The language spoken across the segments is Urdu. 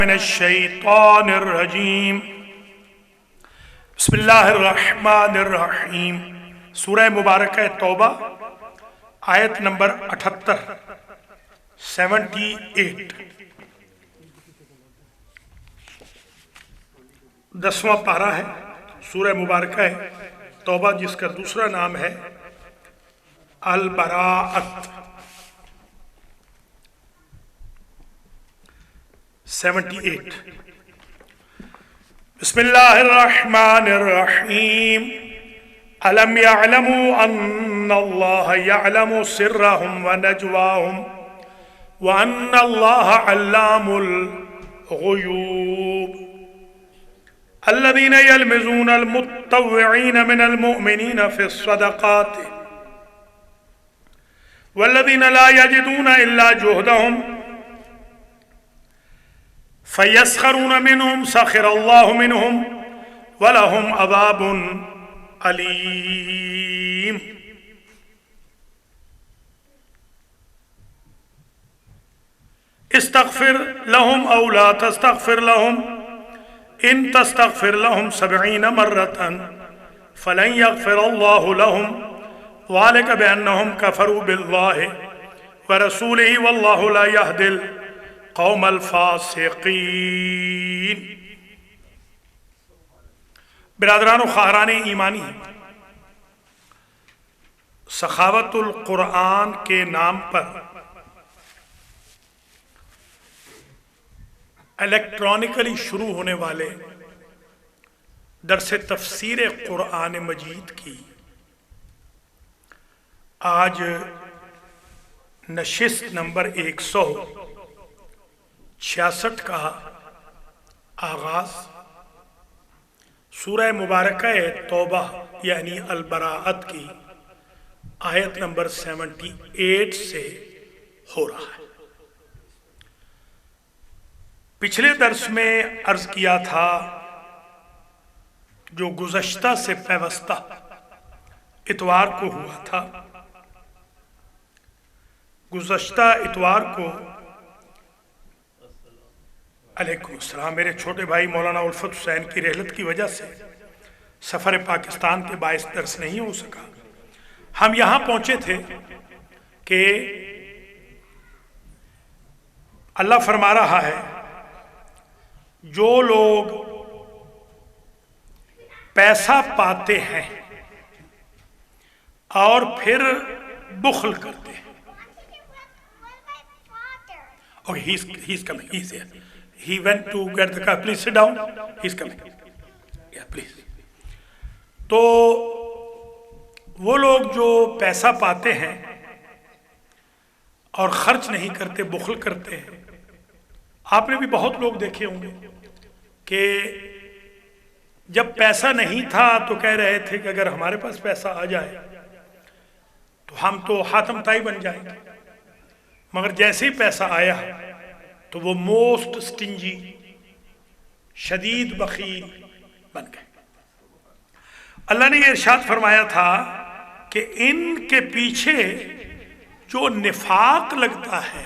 من الشیطان الرجیم بسم اللہ الرحمن الرحیم سورہ مبارکہ توبہ آیت نمبر 78 10واں پارہ ہے سورہ مبارکہ توبہ، جس کا دوسرا نام ہے البراءت۔ 78 بسم اللہ الرحمن الرحیم الم یعلموا ان اللہ یعلم سرهم ونجواهم وان اللہ علام الغیوب الذین یلمزون المتطوعین من المؤمنین فی الصدقات والذین لا یجدون الا جہدهم فَيَسْخَرُونَ مِنْهُمْ سَخِرَ اللَّهُ مِنْهُمْ وَلَهُمْ عَذَابٌ أَلِيمٌ۔ استغفر لهم أو لا تستغفر لهم إن تستغفر لهم 70 مرة فلن يغفر الله لهم ذلك بأنهم كفروا بالله ورسوله والله لا يهدي قوم الفاسقین۔ برادران و خواہران ایمانی، سخاوت القرآن کے نام پر الیکٹرانکلی شروع ہونے والے درس تفسیر قرآن مجید کی آج نشست نمبر 166 کا آغاز سورہ مبارکہ توبہ یعنی البراءت کی آیت نمبر 78 سے ہو رہا ہے۔ پچھلے درس میں عرض کیا تھا جو گزشتہ سے پیوستہ اتوار کو ہوا تھا، گزشتہ اتوار کو علیکم السلام، میرے چھوٹے بھائی مولانا الفت حسین کی رحلت کی وجہ سے سفر پاکستان کے باعث درس نہیں ہو سکا۔ ہم یہاں پہنچے تھے کہ اللہ فرما رہا ہے جو لوگ پیسہ پاتے ہیں اور پھر بخل کرتے ہیں۔ Okay, he's coming, he's here. He went to get the car. Please sit down. He's coming. Yeah, please. تو وہ لوگ جو پیسہ پاتے ہیں اور خرچ نہیں کرتے، بخل کرتے ہیں۔ آپ نے بھی بہت لوگ دیکھے ہوں گے کہ جب پیسہ نہیں تھا تو کہہ رہے تھے کہ اگر ہمارے پاس پیسہ آ جائے تو ہم تو حاتم طائی بن جائیں گے، مگر جیسے ہی پیسہ آیا تو وہ موسٹ سٹنجی، شدید بخیل بن گئے۔ اللہ نے یہ ارشاد فرمایا تھا کہ ان کے پیچھے جو نفاق لگتا ہے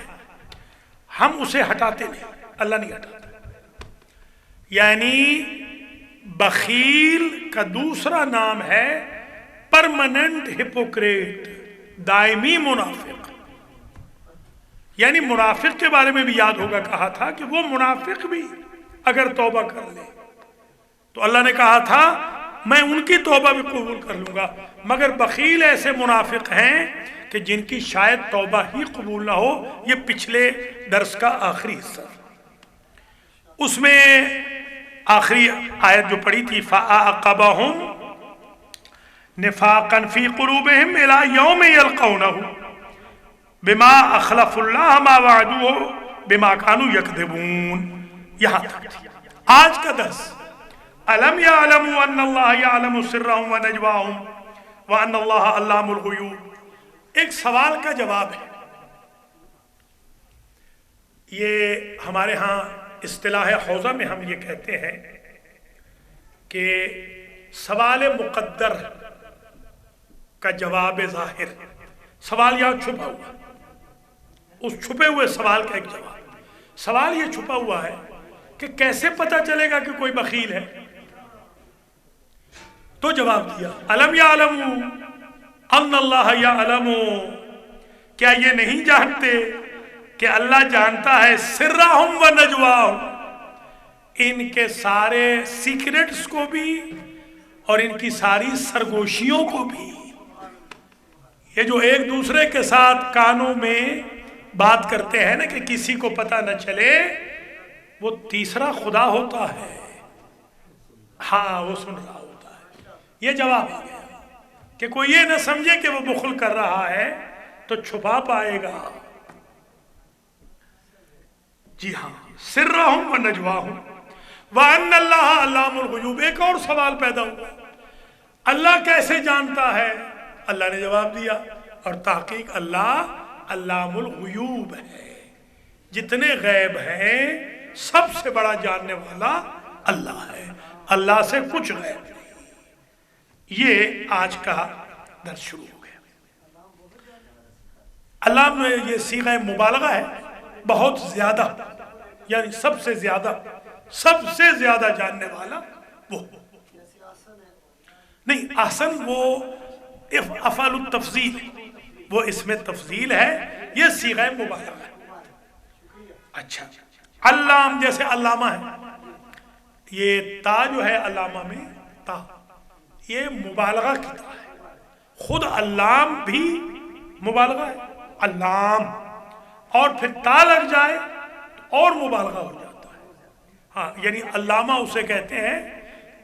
ہم اسے ہٹاتے نہیں، اللہ نہیں ہٹاتا۔ یعنی بخیل کا دوسرا نام ہے پرماننٹ ہپوکریٹ، دائمی منافق۔ یعنی منافق کے بارے میں بھی یاد ہوگا کہا تھا کہ وہ منافق بھی اگر توبہ کر لے تو اللہ نے کہا تھا میں ان کی توبہ بھی قبول کر لوں گا، مگر بخیل ایسے منافق ہیں کہ جن کی شاید توبہ ہی قبول نہ ہو۔ یہ پچھلے درس کا آخری حصہ، اس میں آخری آیت جو پڑھی تھی فَأَعْقَبَهُمْ نِفَاقًا فِي قُلُوبِهِمْ إِلَى يَوْمِ يَلْقَوْنَهُ بِمَا أَخْلَفُ اللَّهَ مَا وَعَدُوهُ بِمَا كَانُوا يَكْذِبُونَ۔ یہاں تک آج کا درس أَلَمْ يَعْلَمُوا أَنَّ اللَّهَ يَعْلَمُ سِرَّهُمْ وَنَجْوَاهُمْ وَأَنَّ اللَّهَ عَلَّامُ الْغُيُوبِ۔ ایک سوال کا جواب ہے، یہ ہمارے ہاں اصطلاح حوزہ میں ہم یہ کہتے ہیں کہ سوال مقدر کا جواب ظاہر، سوال یہاں چھپا ہوا، اس چھپے ہوئے سوال کا ایک جواب۔ سوال یہ چھپا ہوا ہے کہ کیسے پتہ چلے گا کہ کوئی بخیل ہے؟ تو جواب دیا الم یعلموا ان اللہ یعلم، کیا یہ نہیں جانتے کہ اللہ جانتا ہے سرہم و نجواہم، ان کے سارے سیکریٹس کو بھی اور ان کی ساری سرگوشیوں کو بھی۔ یہ جو ایک دوسرے کے ساتھ کانوں میں بات کرتے ہیں نا کہ کسی کو پتہ نہ چلے، وہ تیسرا خدا ہوتا ہے، ہاں وہ سن رہا ہوتا ہے۔ یہ جواب آ گیا کہ کوئی یہ نہ سمجھے کہ وہ بخل کر رہا ہے تو چھپا پائے گا۔ جی ہاں، سرہم و نجواہم وَأَنَّ اللَّهَ عَلَّامُ الْغُیُوبِ۔ ایک اور سوال پیدا ہوا، اللہ کیسے جانتا ہے؟ اللہ نے جواب دیا، اور تحقیق اللہ علام الغیوب ہے، جتنے غیب ہیں سب سے بڑا جاننے والا اللہ ہے، اللہ سے کچھ غیب نہیں۔ یہ آج کا درس شروع ہو گیا۔ اللہ میں یہ صیغہ مبالغہ ہے، بہت زیادہ، یعنی سب سے زیادہ جاننے والا وہ نہیں۔ احسن وہ افعال التفضیل، وہ اس میں تفضیل ہے، یہ صیغہ مبالغہ ہے۔ اچھا، علام جیسے علامہ ہے، یہ تا جو ہے علامہ میں تا، یہ مبالغہ کی تا ہے۔ خود علام بھی مبالغہ ہے، علام، اور پھر تا لگ جائے تو اور مبالغہ ہو جاتا ہے۔ ہاں، یعنی علامہ اسے کہتے ہیں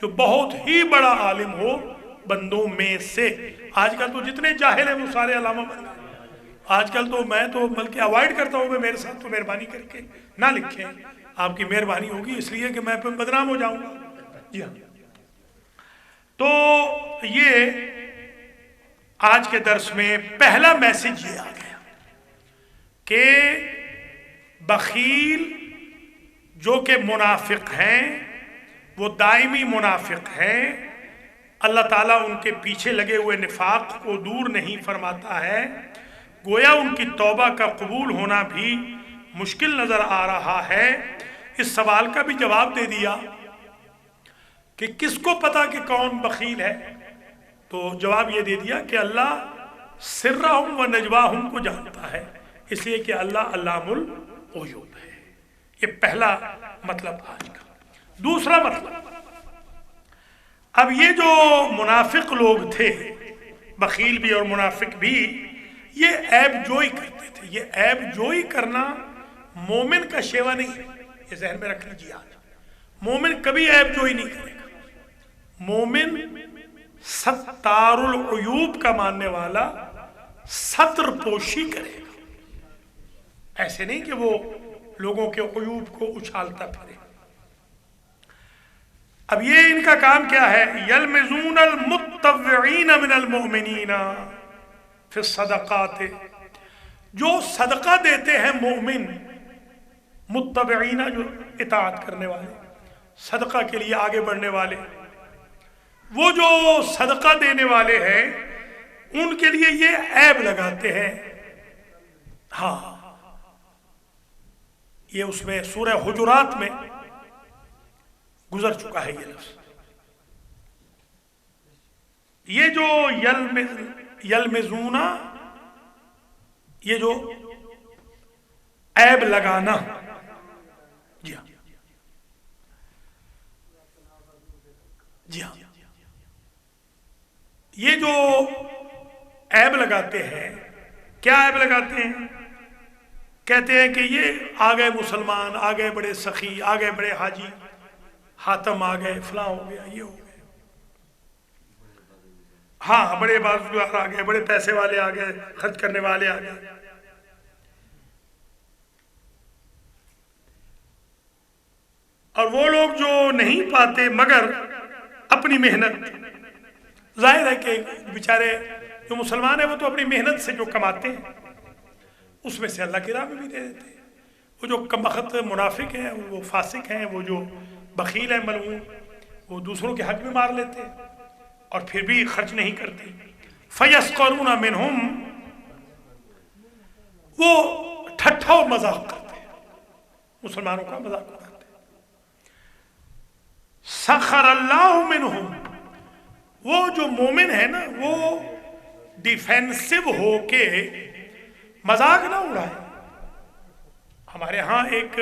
جو بہت ہی بڑا عالم ہو بندوں میں سے۔ آج کل تو جتنے جاہل ہیں وہ سارے علامہ بن گئے۔ آج کل تو میں تو بلکہ اوائڈ کرتا ہوں کہ میرے ساتھ تو مہربانی کر کے نہ لکھیں، آپ کی مہربانی ہوگی، اس لیے کہ میں پھر بدنام ہو جاؤں گا۔ جی ہاں، تو یہ آج کے درس میں پہلا میسج یہ آ گیا کہ بخیل جو کہ منافق ہیں، وہ دائمی منافق ہیں، اللہ تعالیٰ ان کے پیچھے لگے ہوئے نفاق کو دور نہیں فرماتا ہے، گویا ان کی توبہ کا قبول ہونا بھی مشکل نظر آ رہا ہے۔ اس سوال کا بھی جواب دے دیا کہ کس کو پتا کہ کون بخیل ہے؟ تو جواب یہ دے دیا کہ اللہ سرہم و نجواہم کو جانتا ہے، اس لیے کہ اللہ علام الغیوب ہے۔ یہ پہلا مطلب آج کا۔ دوسرا مطلب، اب یہ جو منافق لوگ تھے، بخیل بھی اور منافق بھی، یہ عیب جوئی کرتے تھے۔ یہ عیب جوئی کرنا مومن کا شیوا نہیں ہے، یہ ذہن میں رکھ لیجیے۔ آج مومن کبھی عیب جوئی نہیں کرے گا۔ مومن ستار العیوب کا ماننے والا ستر پوشی کرے گا، ایسے نہیں کہ وہ لوگوں کے عیوب کو اچھالتا پھرے۔ اب یہ ان کا کام کیا ہے؟ یلمزون المتطوعین من المؤمنین فی الصدقات، جو صدقہ دیتے ہیں مومن، متبعین جو اطاعت کرنے والے، صدقہ کے لیے آگے بڑھنے والے، وہ جو صدقہ دینے والے ہیں ان کے لیے یہ عیب لگاتے ہیں۔ ہاں، یہ اس میں سورہ حجرات میں گزر چکا ہے یہ لفظ۔ یہ جو یلمزونا، یہ جو عیب لگانا، جی ہاں جی ہاں، یہ جو عیب لگاتے ہیں، کیا عیب لگاتے ہیں؟ کہتے ہیں کہ یہ آگئے مسلمان، آگئے بڑے سخی، آگئے بڑے حاجی، حاتم آ گئے، فلاں ہو گیا، یہ ہو گئے، ہاں بڑے بازوگار آ گئے، بڑے پیسے والے آ گئے، خرچ کرنے والے آ گئے۔ اور وہ لوگ جو نہیں پاتے مگر اپنی محنت، ظاہر ہے کہ بیچارے جو مسلمان ہیں وہ تو اپنی محنت سے جو کماتے ہیں اس میں سے اللہ کی راہ میں بھی دے دیتے ہیں۔ وہ جو کمبخت منافق ہیں، وہ فاسق ہیں، وہ جو بخیل ہیں ملعون، وہ دوسروں کے حق میں مار لیتے ہیں اور پھر بھی خرچ نہیں کرتے۔ فَيَسْخَرُونَ مِنْهُمْ، وہ ٹھٹھا و مذاق کرتے ہیں، مسلمانوں کا مذاق اڑاتے ہیں۔ یسخر اللہ منہم، وہ جو مومن ہے نا وہ ڈیفینسو ہو کے مذاق نہ اڑائے۔ ہمارے ہاں ایک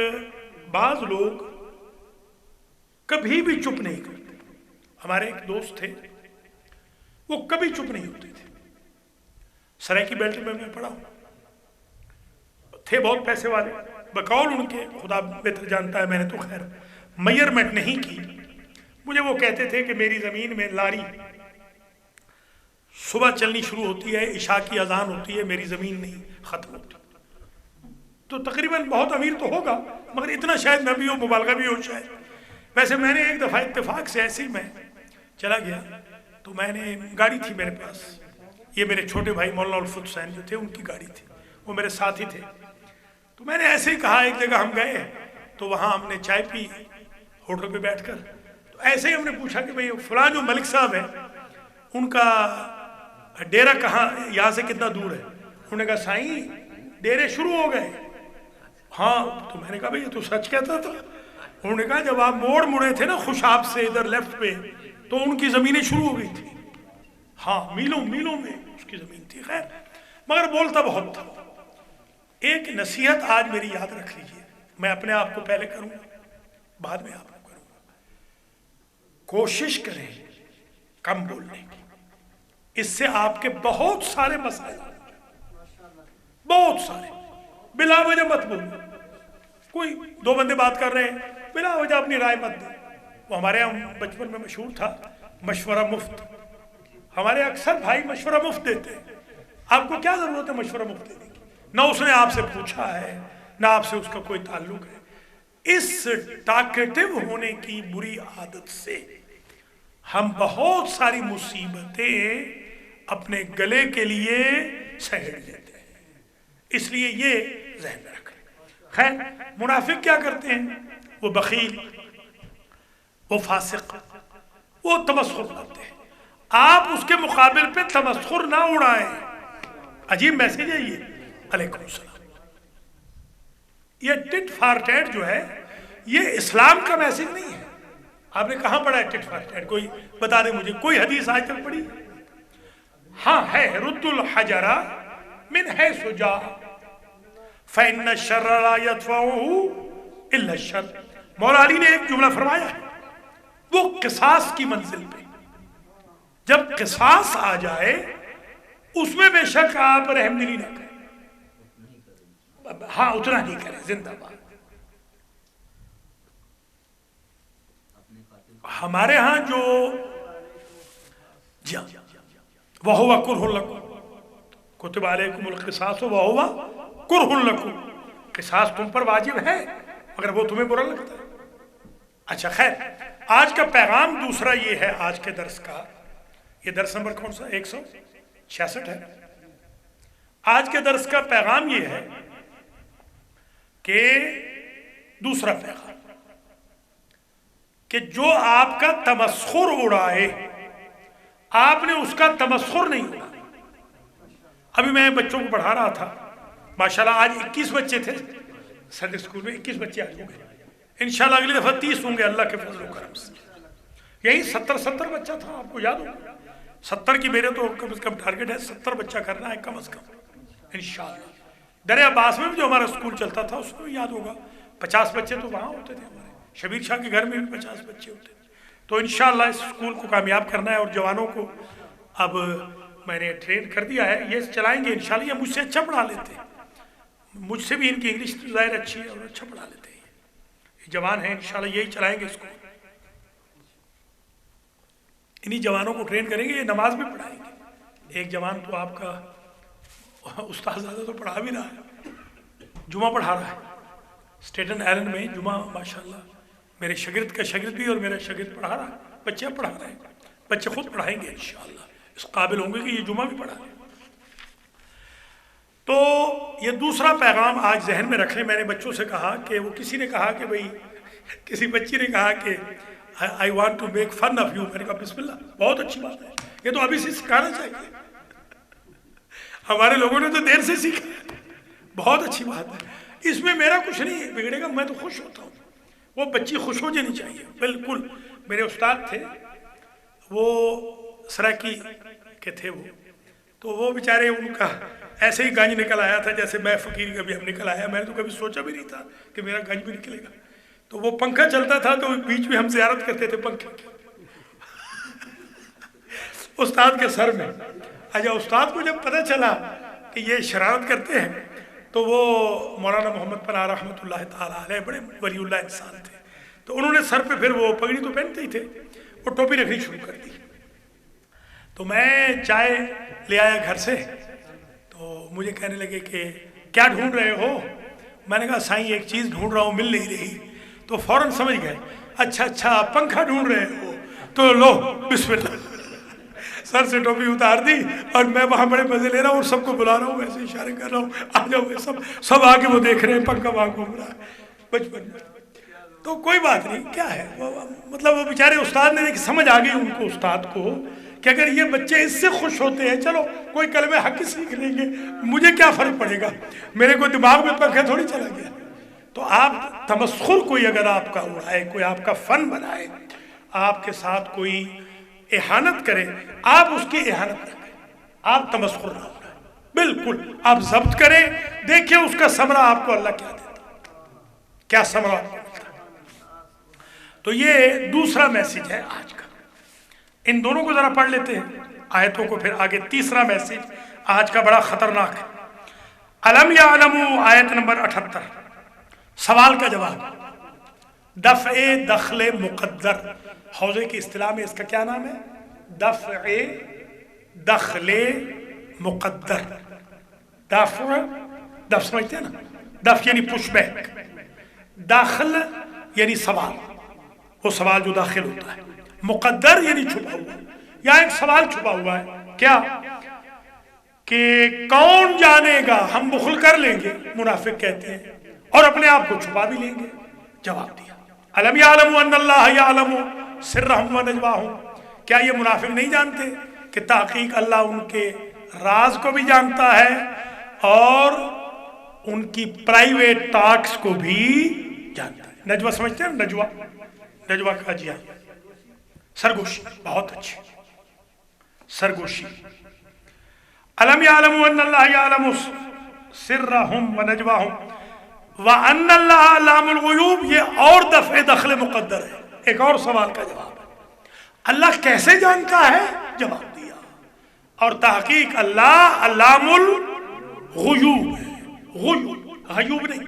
بعض لوگ کبھی بھی چپ نہیں کرتے۔ ہمارے ایک دوست تھے، وہ کبھی چپ نہیں ہوتے تھے۔ سرائکی بیلٹ میں پڑھا ہوں، تھے بہت پیسے والے، بقول ان کے، خدا بہتر جانتا ہے، میں نے تو خیر میئرمنٹ نہیں کی۔ مجھے وہ کہتے تھے کہ میری زمین میں لاری صبح چلنی شروع ہوتی ہے، عشاء کی اذان ہوتی ہے، میری زمین نہیں ختم ہوتی۔ تو تقریباً بہت امیر تو ہوگا، مگر اتنا شاید نہ بھی ہو، مبالغہ بھی ہو شاید۔ ویسے میں نے ایک دفعہ اتفاق سے ایسے ہی میں چلا گیا، تو میں نے گاڑی تھی میرے پاس، یہ میرے چھوٹے بھائی مولانا الفت حسین جو تھے ان کی گاڑی تھی، وہ میرے ساتھی تھے۔ تو میں نے ایسے ہی کہا، ایک جگہ ہم گئے تو وہاں ہم نے چائے پی ہوٹل پہ بیٹھ کر، تو ایسے ہی ہم نے پوچھا کہ بھئی فلاں جو ملک صاحب ہیں ان کا ڈیرہ کہاں، یہاں سے کتنا دور ہے؟ انہوں نے کہا سائیں ڈیرے شروع ہو گئے۔ ہاں، تو میں نے کہا بھئی یہ تو سچ کہتا تھا۔ انہوں نے کہا جب آپ مڑے تھے نا خوشاب سے ادھر لیفٹ پہ، تو ان کی زمینیں شروع ہو گئی تھی۔ ہاں، میلوں میں اس کی زمین تھی۔ خیر، مگر بولتا بہت تھا۔ ایک نصیحت آج میری یاد رکھ لیجئے، میں اپنے آپ کو پہلے کروں گا، بعد میں آپ کو کروں گا۔ کوشش کریں کم بولنے کی، اس سے آپ کے بہت سارے مسائل، بہت سارے، بلا وجہ مت بولو۔ کوئی دو بندے بات کر رہے ہیں، بلا وجہ اپنی رائے مت دیں۔ وہ ہمارے یہاں بچپن میں مشہور تھا مشورہ مفت، ہمارے اکثر بھائی مشورہ مفت دیتے ہیں۔ آپ کو کیا ضرورت ہے مشورہ مفت دینے کی؟ نہ اس نے آپ سے پوچھا ہے، نہ آپ سے اس کا کوئی تعلق ہے۔ اس ٹاکٹیو ہونے کی بری عادت سے ہم بہت ساری مصیبتیں اپنے گلے کے لیے سہیڑ لیتے ہیں، اس لیے یہ ذہن میں رکھیں۔ خیر، منافق کیا کرتے ہیں؟ وہ بخیل، وہ فاسق، وہ تمسخر کرتے ہیں۔ آپ اس کے مقابل پہ تمسخر نہ اڑائیں۔ عجیب میسیج ہے یہ، علیکم السلام۔ یہ ٹٹ فار ٹیٹ جو ہے یہ اسلام کا میسیج نہیں ہے۔ آپ نے کہاں پڑھا ہے ٹٹ فار ٹیٹ؟ کوئی بتا دے مجھے، کوئی حدیث آج تک پڑھی؟ ہاں ہے، رد الحجر من حیث جاء فإن الشر لا يدفعه إلا الشر۔ مولا علی نے ایک جملہ فرمایا ہے، وہ قصاص کی منزل پہ، جب قصاص آ جائے اس میں بے شک آپ رحم دلی نہ کریں، ہاں اتنا نہیں کریں، زندہ باد۔ ہمارے ہاں جو وَهُوَ كُرْهٌ لَكُمْ كُتِبَ عَلَيْكُمُ الْقِصَاصُ وَهُوَ كُرْهٌ لَكُمْ، قصاص تم پر واجب ہے مگر وہ تمہیں برا لگتا ہے۔ اچھا خیر، آج کا پیغام دوسرا یہ ہے، آج کے درس کا، یہ درس نمبر کون سا؟ 166 ہے۔ آج کے درس کا پیغام یہ ہے کہ دوسرا پیغام کہ جو آپ کا تمسخر اڑائے، آپ نے اس کا تمسخر نہیں اڑا۔ ابھی میں بچوں کو پڑھا رہا تھا، ماشاءاللہ آج 21 بچے تھے سنڈے اسکول میں، 21 بچے آج ہو گئے، انشاءاللہ اگلی دفعہ 30 ہوں گے اللہ کے فضل و کرم سے۔ یہی 70 بچہ تھا، آپ کو یاد ہوگا 70 کی میرے تو کم از کم ٹارگٹ ہے، 70 بچہ کرنا ہے کم از کم انشاءاللہ۔ در عباس میں بھی جو ہمارا اسکول چلتا تھا اس میں یاد ہوگا 50 بچے تو وہاں ہوتے تھے، ہمارے شبیر شاہ کے گھر میں بھی 50 بچے ہوتے تھے۔ تو انشاءاللہ اس اسکول کو کامیاب کرنا ہے، اور جوانوں کو اب میں نے ٹرین کر دیا ہے، یہ چلائیں گے انشاءاللہ۔ یہ مجھ سے اچھا پڑھا لیتے ہیں، مجھ سے بھی ان کی انگلش ظاہر اچھی ہے اور اچھا پڑھا لیتے ہیں، یہ جوان ہیں انشاءاللہ، یہی چلائیں گے اس کو، انہی جوانوں کو ٹرین کریں گے، یہ نماز بھی پڑھائیں گے۔ ایک جوان تو آپ کا استاد زیادہ تو پڑھا بھی رہا ہے، جمعہ پڑھا رہا ہے اسٹیٹن آئلینڈ میں جمعہ، ماشاءاللہ میرے شاگرد کا شاگرد بھی اور میرا شاگرد پڑھا رہا ہے، بچے پڑھا رہے ہیں، بچے خود پڑھائیں گے انشاءاللہ، اس قابل ہوں گے کہ یہ جمعہ بھی پڑھا لیں۔ تو یہ دوسرا پیغام آج ذہن میں رکھ لیں۔ میں نے بچوں سے کہا کہ وہ کسی نے کہا کہ بھئی، کسی بچی نے کہا کہ I want to make fun of you، میں نے کہا بسم اللہ، بہت اچھی بات ہے، یہ تو ابھی سے سکھانا چاہیے، ہمارے لوگوں نے تو دیر سے سیکھا، بہت اچھی بات ہے، اس میں میرا کچھ نہیں بگڑے گا، میں تو خوش ہوتا ہوں، وہ بچی خوش ہو جانی چاہیے بالکل. میرے استاد تھے وہ سرائکی کے تھے وہ، تو وہ بیچارے ان کا ایسے ہی گنج نکل آیا تھا جیسے میں فقیر کبھی ہم نکل آیا. میں نے تو کبھی سوچا بھی نہیں تھا کہ میرا گنج بھی نکلے گا. تو وہ پنکھا چلتا تھا تو بیچ میں ہم زیارت کرتے تھے پنکھے کی استاد کے سر میں. اچھا استاد کو جب پتہ چلا کہ یہ شرارت کرتے ہیں تو وہ مولانا محمد پناہ رحمۃ اللہ تعالیٰ علیہ بڑے ولی اللہ انسان تھے، تو انہوں نے سر پہ پھر وہ پگڑی تو پہنتے ہی تھے، وہ ٹوپی رکھنی شروع کر دی. تو میں چائے لے آیا گھر سے، تو مجھے کہنے لگے کہ کیا ڈھونڈ رہے ہو؟ میں نے کہا سائیں ایک چیز ڈھونڈ رہا ہوں مل نہیں رہی. تو فوراً سمجھ گئے اچھا پنکھا ڈھونڈ رہے ہو، تو لو بسم اللہ. سر سے ٹوپی اتار دی اور میں وہاں بڑے مزے لے رہا ہوں اور سب کو بلا رہا ہوں، ویسے اشارے کر رہا ہوں آ جاؤ. سب آگے وہ دیکھ رہے ہیں پنکھا وہاں گھوم رہا ہے بچپن میں. تو کوئی بات نہیں، کیا ہے مطلب وہ بیچارے استاد نے سمجھ آ گئی ان کو استاد کو کہ اگر یہ بچے اس سے خوش ہوتے ہیں چلو کوئی کلمہ حق سیکھ لیں گے، مجھے کیا فرق پڑے گا، میرے کو دماغ میں پنکھا تھوڑی چلا گیا. تو آپ تمسخر کوئی اگر آپ کا اڑائے، کوئی آپ کا فن بنائے، آپ کے ساتھ کوئی احانت کرے، آپ اس کی احانت نہ کریں، آپ تمسخر نہ اڑائیں، بالکل آپ ضبط کریں. دیکھیں اس کا ثمرہ آپ کو اللہ کیا دیتا، کیا ثمرہ آپ کو ملتا. تو یہ دوسرا میسیج ہے آج کا. ان دونوں کو ذرا پڑھ لیتے ہیں آیتوں کو، پھر آگے تیسرا میسیج آج کا بڑا خطرناک ہے. الم یعلموا آیت نمبر 78، سوال کا جواب. دفع دخل مقدر، حوزے کی اصطلاح میں اس کا کیا نام ہے؟ دفع دخل مقدر. دفع سمجھتے ہیں نا، دفع یعنی پش بیک، داخل یعنی سوال، وہ سوال جو داخل ہوتا ہے. مقدر یعنی چھپا ہوا، یا ایک سوال چھپا ہوا ہے کیا کہ کون جانے گا، ہم بخل کر لیں گے منافق کہتے ہیں اور اپنے آپ کو چھپا بھی لیں گے. جواب دیا الم یعلموا ان اللہ یعلم سرهم ونجواهم، کیا یہ منافق نہیں جانتے کہ تحقیق اللہ ان کے راز کو بھی جانتا ہے اور ان کی پرائیویٹ ٹاکس کو بھی جانتا ہے. نجوہ سمجھتے ہیں؟ نجوہ کا جی ہاں، سرگوشی، بہت اچھی سرگوشی. الم یعلموا ان اللہ یعلم سرهم ونجواهم وَأَنَّ اللَّهَ عَلَامُ الْغُیُوبِ، یہ اور دفع دخل مقدر ہے، ایک اور سوال کا جواب ہے. اللہ کیسے جانتا ہے؟ جواب دیا. اور تحقیق اللہ علام الغیوب ہے. غیوب، غیوب نہیں،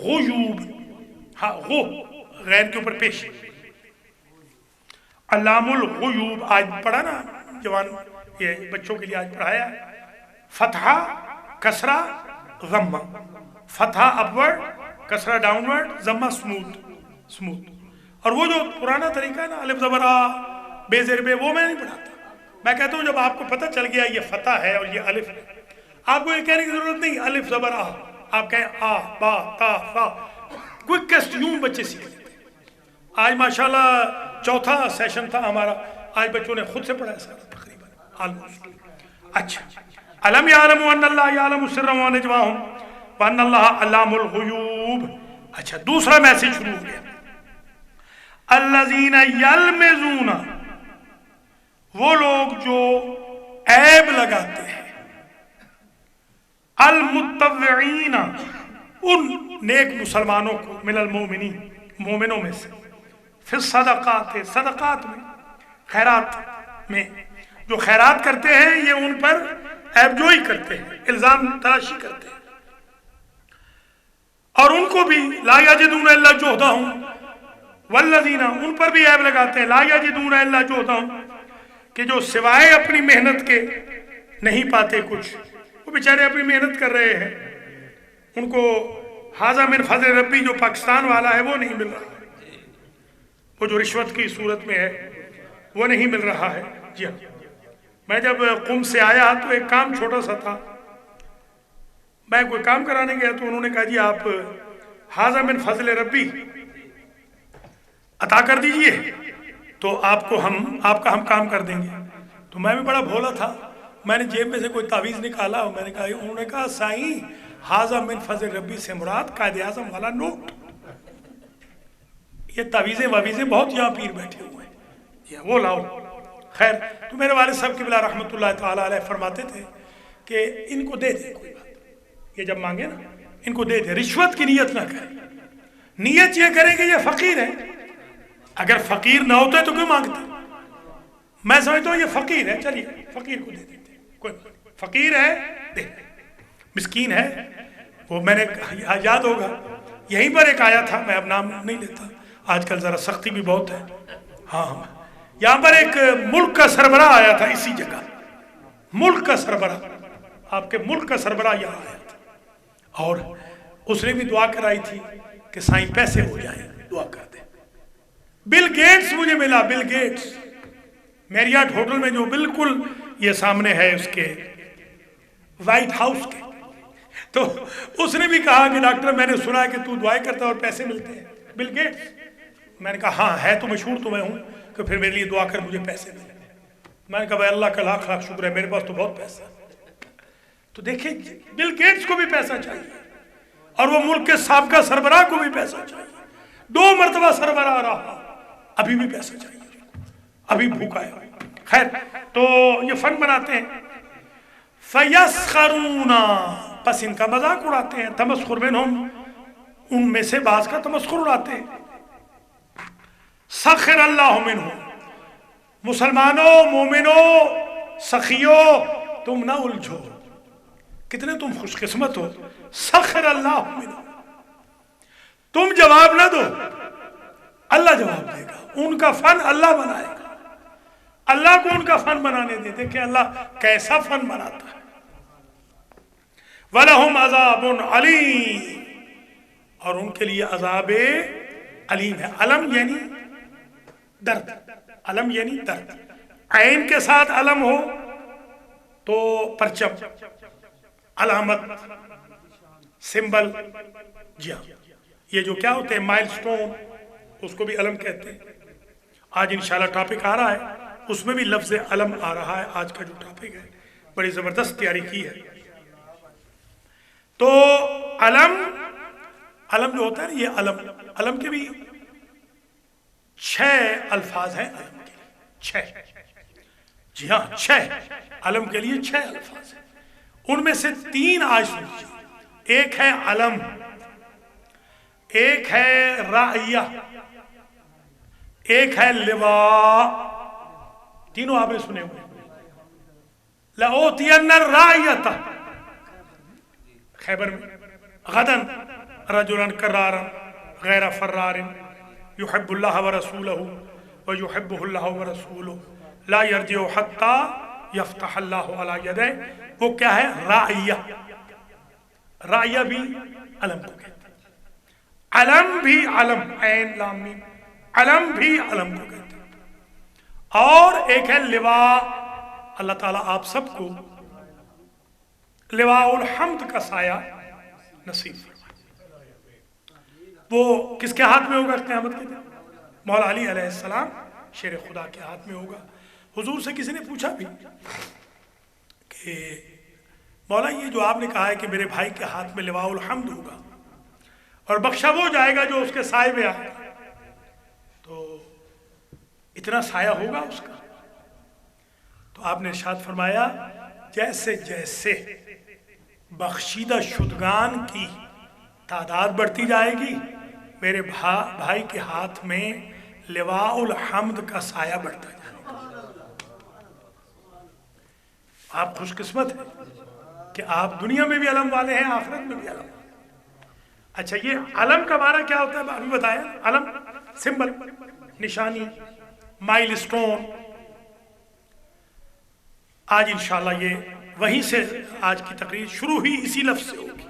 غیوب، ہاں غو غیر کے اوپر پیش. علام الغیوب آج پڑھا نا جوان، یہ بچوں کے لیے آج پڑھایا. فتحہ کسرہ ضمہ، فتحہ اپورڈ، کسرہ ڈاؤنورڈ، ضمہ سموتھ. اور وہ جو پرانا طریقہ ہے نا الف زبر آ بے زیر بے، وہ میں نہیں پڑھاتا. میں کہتا ہوں جب آپ کو پتہ چل گیا یہ فتح ہے اور یہ الف ہے، آپ کو یہ کہنے کی ضرورت نہیں الف زبر آ، آپ کہیں آ با تا فا. کوئکسٹ یوں بچے سیکھ لیتے. آج ماشاءاللہ چوتھا سیشن تھا ہمارا، آج بچوں نے خود سے پڑھا ہے تقریباً آلموسٹ. اچھا، الم یعلموا ان اللہ یعلم سرهم ونجواهم وَأَنَّ اللَّهَ عَلَّامُ الْغُیُوبِ. اچھا دوسرا میسیج شروع ہو گیا. الَّذِينَ يَلْمِزُونَ، وہ لوگ جو عیب لگاتے ہیں، المتطوعین، ان نیک مسلمانوں کو، من المومنین، مومنوں میں سے، فی الصدقات، صدقات میں، خیرات میں، جو خیرات کرتے ہیں یہ ان پر عیب جوئی کرتے ہیں، الزام تراشی کرتے ہیں. اور ان کو بھی لا یجدون الا جہدہم، والذین، ان پر بھی عیب لگاتے ہیں لا یجدون الا جہدہم، کہ جو سوائے اپنی محنت کے نہیں پاتے کچھ. وہ بیچارے اپنی محنت کر رہے ہیں، ان کو ھذا من فضل ربی جو پاکستان والا ہے وہ نہیں مل رہا، وہ جو رشوت کی صورت میں ہے وہ نہیں مل رہا ہے. جی ہاں، میں جب قم سے آیا تو ایک کام چھوٹا سا تھا، میں کوئی کام کرانے گیا تو انہوں نے کہا جی آپ ھذا من فضل ربی عطا کر دیجئے تو آپ کا ہم کام کر دیں گے. تو میں بھی بڑا بھولا تھا، میں نے جیب میں سے کوئی تعویذ نکالا اور میں نے کہا، انہوں نے کہا سائیں ھذا من فضل ربی سے مراد قائد اعظم والا نوٹ. یہ تعویذیں واویزیں بہت یہاں پیر بیٹھے ہوئے ہیں، یہ وہ لاؤ۔ خیر، تو میرے والد صاحب قبلہ رحمۃ اللہ تعالیٰ علیہ فرماتے تھے کہ ان کو دے دیں، کوئی بات، یہ جب مانگے نا ان کو دے دیں، رشوت کی نیت نہ کریں، نیت یہ کریں کہ یہ فقیر ہے۔ اگر فقیر نہ ہوتے تو کیوں مانگتے؟ میں سمجھتا ہوں یہ فقیر ہے، چلیے فقیر کو دے دیتے، کوئی فقیر ہے دے، مسکین ہے۔ وہ میں نے یاد ہوگا یہیں پر ایک آیا تھا، میں اب نام نہیں لیتا، آج کل ذرا سختی بھی بہت ہے، ہاں یہاں پر ایک ملک کا سربراہ آیا تھا، اسی جگہ ملک کا سربراہ، آپ کے ملک کا سربراہ یہاں آیا تھا، اور اس نے بھی دعا کرائی تھی کہ سائیں پیسے ہو جائیں، دعا کر دیں۔ بل گیٹس مجھے ملا، بل گیٹس، میریاٹ ہوٹل میں جو بالکل یہ سامنے ہے اس کے وائٹ ہاؤس کے، تو اس نے بھی کہا کہ ڈاکٹر میں نے سنا ہے کہ تو دعائیں کرتا ہے اور پیسے ملتے ہیں، بل گیٹس۔ میں نے کہا ہاں ہے تو مشہور تو میں ہوں، کہ پھر میرے لیے دعا کر مجھے پیسے ملے۔ میں نے کہا بھائی اللہ کا لاکھ لاکھ شکر ہے، میرے پاس تو بہت پیسہ ہے۔ تو دیکھیں بل گیٹس کو بھی پیسہ چاہیے، اور وہ ملک کے سابقہ سربراہ کو بھی پیسہ چاہیے، 2 مرتبہ سربراہ رہا، ابھی بھی پیسہ چاہیے، ابھی بھوکا ہے۔ خیر، تو یہ فن بناتے ہیں، فَيَسْخَرُونَ، پس ان کا مذاق اڑاتے ہیں، تمسخر منہم، ان میں سے بعض کا تمسخر اڑاتے ہیں۔ سخر اللہ منہم، مسلمانوں، مومنوں، سخیوں، تم نہ الجھو، کتنے تم خوش قسمت ہو، سخر اللہ منہم، تم جواب نہ دو، اللہ جواب دے گا، ان کا فن اللہ بنائے گا، اللہ کو ان کا فن بنانے دے، دیکھیں اللہ کیسا فن بناتا ہے۔ وَلَهُمْ عَذَابٌ عَلِيمٌ، اور ان کے لیے عذاب علیم ہے۔ علم یعنی درد، علم یعنی درد، عین کے ساتھ علم ہو تو پرچم، علامت، سمبل، جی ہاں، یہ جو کیا ہوتے ہیں مائل سٹون، اس کو بھی علم کہتے ہیں۔ آج انشاءاللہ ٹاپک آ رہا ہے، اس میں بھی لفظ علم آ رہا ہے، آج کا جو ٹاپک ہے بڑی زبردست تیاری کی ہے۔ تو علم، علم جو ہوتا ہے نا، یہ علم کے بھی 6 الفاظ ہیں، علم کے لیے 6، جی ہاں 6، علم کے لیے 6 الفاظ ہیں، ان میں سے 3 آج سنیے، ایک ہے علم، ایک ہے رعیہ، ایک ہے لواء، تینوں آپ نے سنے ہوئے۔ لَأُوتِيَنَّ الرَّاعِيَةَ، خیبر میں، غدن رجلا کرارا غیر فرار يحب اللہ ورسولہ ويحبه اللہ ورسولہ لا يرجع حتى يفتح اللہ علی یدیہ، وہ کیا ہے؟ رعیہ، رعیہ بھی علم کو کہتے ہیں، علم بھی علم، عین لام میم، علم بھی علم کو کہتے ہیں، اور ایک ہے لواء۔ اللہ تعالیٰ آپ سب کو لواء الحمد کا سایہ نصیب فرمائے۔ وہ کس کے ہاتھ میں ہوگا قیامت کے دن؟ مولا علی علیہ السلام شیر خدا کے ہاتھ میں ہوگا۔ حضور سے کسی نے پوچھا بھی کہ مولا یہ جو آپ نے کہا ہے کہ میرے بھائی کے ہاتھ میں لواء الحمد ہوگا اور بخشا وہ جائے گا جو اس کے سائے میں آئے گا، تو اتنا سایہ ہوگا اس کا؟ تو آپ نے ارشاد فرمایا جیسے جیسے بخشیدہ شدگان کی تعداد بڑھتی جائے گی، میرے بھائی کے ہاتھ میں لواء الحمد کا سایہ بڑھتا جائے گا۔ آپ خوش قسمت ہیں کہ آپ دنیا میں بھی علم والے ہیں، آخرت میں بھی علم۔ اچھا، یہ علم کا معنی کیا ہوتا ہے؟ ابھی بتایا، علم سمبل، نشانی، مائل سٹون۔ آج انشاءاللہ یہ وہیں سے آج کی تقریر شروع ہی اسی لفظ سے ہوگی۔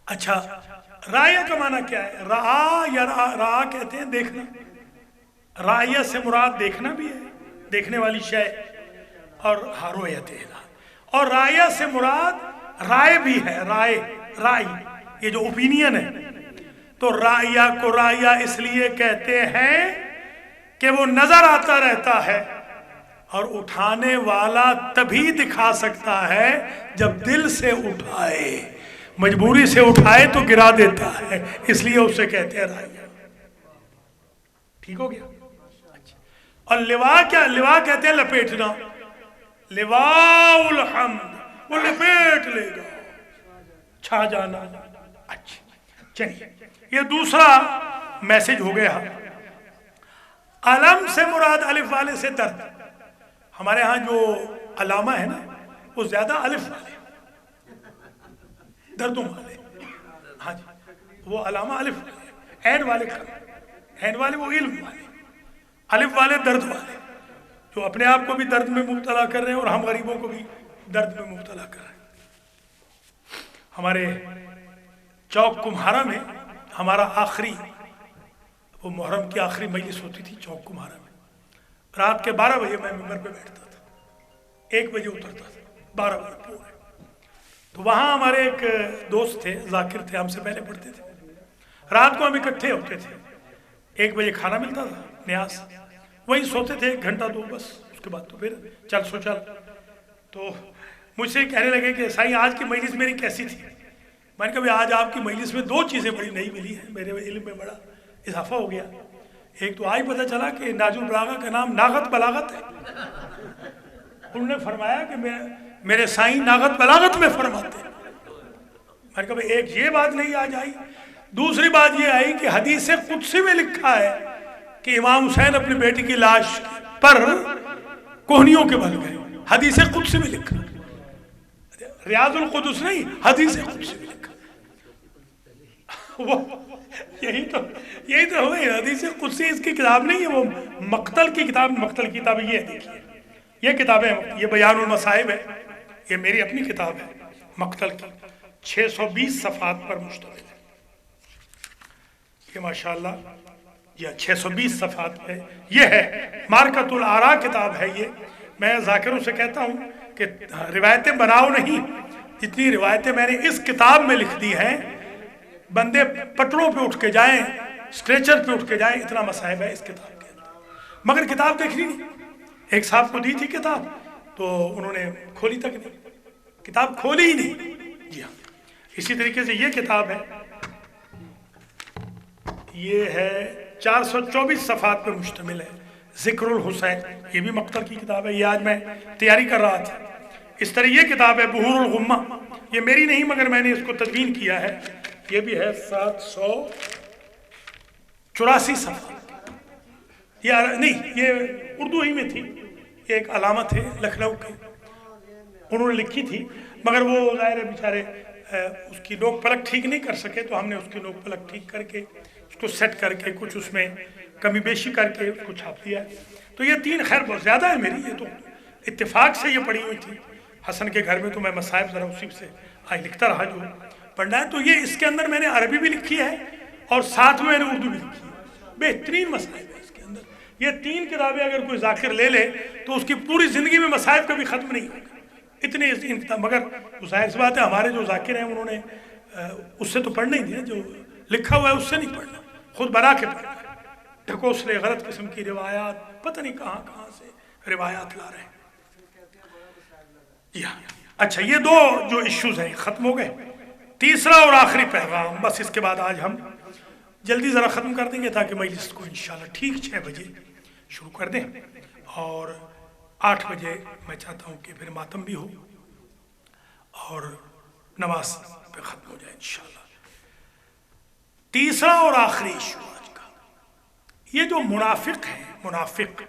اچھا، رائے کا معنی کیا ہے؟ رعا یا رعا کہتے ہیں دیکھنا، رائیہ سے مراد دیکھنا بھی ہے، دیکھنے والی شے، اور رؤیت الہ، اور رائیہ سے مراد رائے بھی ہے، رائے یہ جو اوپینین ہے۔ تو رائیہ کو رائیہ اس لیے کہتے ہیں کہ وہ نظر آتا رہتا ہے اور اٹھانے والا تبھی دکھا سکتا ہے جب دل سے اٹھائے، مجبوری سے اٹھائے تو گرا دیتا ہے، اس لیے اسے کہتے ہیں رائیہ۔ ٹھیک ہو گیا. اچھا. اور لوا کیا؟ لوا کہتے ہیں لپیٹنا. لواء الحمد، وہ لپیٹ لے گا، چھا جانا. اچھا چلیے، یہ دوسرا میسج ہو گیا. علم سے مراد الف والے سے درد. ہمارے ہاں جو علامہ ہے نا وہ زیادہ الف والے دردوں والے. ہاں جی، وہ علامہ الف والے، عین والے کم، عین والے وہ علم والے، الف والے درد والے، جو اپنے آپ کو بھی درد میں مبتلا کر رہے ہیں اور ہم غریبوں کو بھی درد میں مبتلا کر رہے ہیں. ہمارے چوک کمہارا میں ہمارا آخری، وہ محرم کی آخری مجلس ہوتی تھی چوک کمہارا میں. رات کے 12 بجے میں ممبر پہ بیٹھتا تھا، 1 بجے اترتا تھا، 12 بجے پورے. تو وہاں ہمارے ایک دوست تھے، ذاکر تھے، ہم سے پہلے پڑھتے تھے. رات کو ہم اکٹھے ہوتے تھے، 1 بجے کھانا ملتا تھا نیاز، وہیں سوتے تھے 1 گھنٹہ 2 بس. اس کے بعد تو پھر چل سو چل. تو مجھ سے کہنے لگے کہ سائیں آج کی مجلس میری کیسی تھی؟ میں نے کہا آج آپ کی مجلس میں 2 چیزیں بڑی نئی ملی ہیں، میرے علم میں بڑا اضافہ ہو گیا. ایک تو آج پتہ چلا کہ ناج البلاغہ کا نام ناغت بلاغت ہے. انہوں نے فرمایا کہ میرے سائیں ناغت بلاغت میں فرماتے ہیں. میں نے کہا ایک یہ بات نہیں آج آئی. دوسری بات یہ آئی کہ حدیث قدسی میں لکھا ہے کہ امام حسین اپنی بیٹی کی لاش پر کوہنیوں کے بل گئے. حدیث قدسی میں لکھا، ریاض القدس نہیں، حدیث قدسی میں لکھا. یہی تو ہوئے. حدیث قدسی اس کی کتاب نہیں ہے، وہ مقتل کی کتاب. مقتل کی کتاب یہ دیکھیے، یہ کتابیں، یہ بیان المصائب ہے، یہ میری اپنی کتاب ہے مقتل کی، 620 صفحات پر مشتمل ہے. یہ ماشاءاللہ یہ 620 صفحات پہ یہ ہے. مارکۃ الآراء کتاب ہے یہ. میں ذاکروں سے کہتا ہوں کہ روایتیں بناؤ نہیں، جتنی روایتیں میں نے اس کتاب میں لکھ دی ہیں، بندے پٹڑوں پہ اٹھ کے جائیں، اسٹریچر پہ اٹھ کے جائیں، اتنا مصائب ہے اس کتاب کے اندر. مگر کتاب دیکھنی نہیں. ایک صاحب کو دی تھی کتاب تو انہوں نے کھولی تک نہیں، کتاب کھولی ہی نہیں. جی ہاں. اسی طریقے سے یہ کتاب ہے، یہ ہے 424 صفحات پر مشتمل ہے، ذکر الحسین. یہ بھی مقتل کی کتاب ہے. یہ آج میں تیاری کر رہا تھا. اس طرح یہ کتاب ہے بحور الغمہ، یہ میری نہیں مگر میں نے اس کو تدوین کیا ہے. یہ بھی ہے 784 صفحات. یہ نہیں، یہ اردو ہی میں تھی. یہ ایک علامہ تھے لکھنؤ کے، انہوں نے لکھی تھی، مگر وہ ظاہر ہے بیچارے اس کی نوک پلک ٹھیک نہیں کر سکے، تو ہم نے اس کی نوک پلک ٹھیک کر کے اس کو سیٹ کر کے کچھ اس میں کمی بیشی کر کے اس کو چھاپ دیا. تو یہ 3 خیر بہت زیادہ ہے میری، یہ تو اتفاق سے یہ پڑھی ہوئی تھی حسن کے گھر میں. تو میں مصائب ذرا اسی سے آج لکھتا رہا جو پڑھنا ہے. تو یہ اس کے اندر میں نے عربی بھی لکھی ہے اور ساتھ میں نے اردو بھی لکھی ہے. بہترین مصائب ہے اس کے اندر. یہ 3 کتابیں اگر کوئی ذاکر لے لے تو اس کی پوری زندگی میں مصائب کبھی ختم نہیں ہوگا. اتنے مگر ظاہر سی بات ہے ہمارے جو ذاکر ہیں انہوں نے اس سے تو پڑھنا ہی نہیں ہے، جو لکھا ہوا ہے اس سے نہیں پڑھنا، خود بنا کے پڑھنا ہے. ڈھکوسلے غلط قسم کی روایات، پتہ نہیں کہاں کہاں سے روایات لا رہے ہیں. جی ہاں. اچھا، یہ 2 جو ایشوز ہیں ختم ہو گئے. تیسرا اور آخری پیغام، بس اس کے بعد آج ہم جلدی ذرا ختم کر دیں گے تاکہ مجلس کو انشاءاللہ ٹھیک 6 بجے شروع کر دیں، اور 8 بجے میں چاہتا ہوں کہ پھر ماتم بھی ہو اور نماز پہ ختم ہو جائے انشاءاللہ. تیسرا اور آخری ایشو آج کا، یہ جو منافق ہیں، منافق،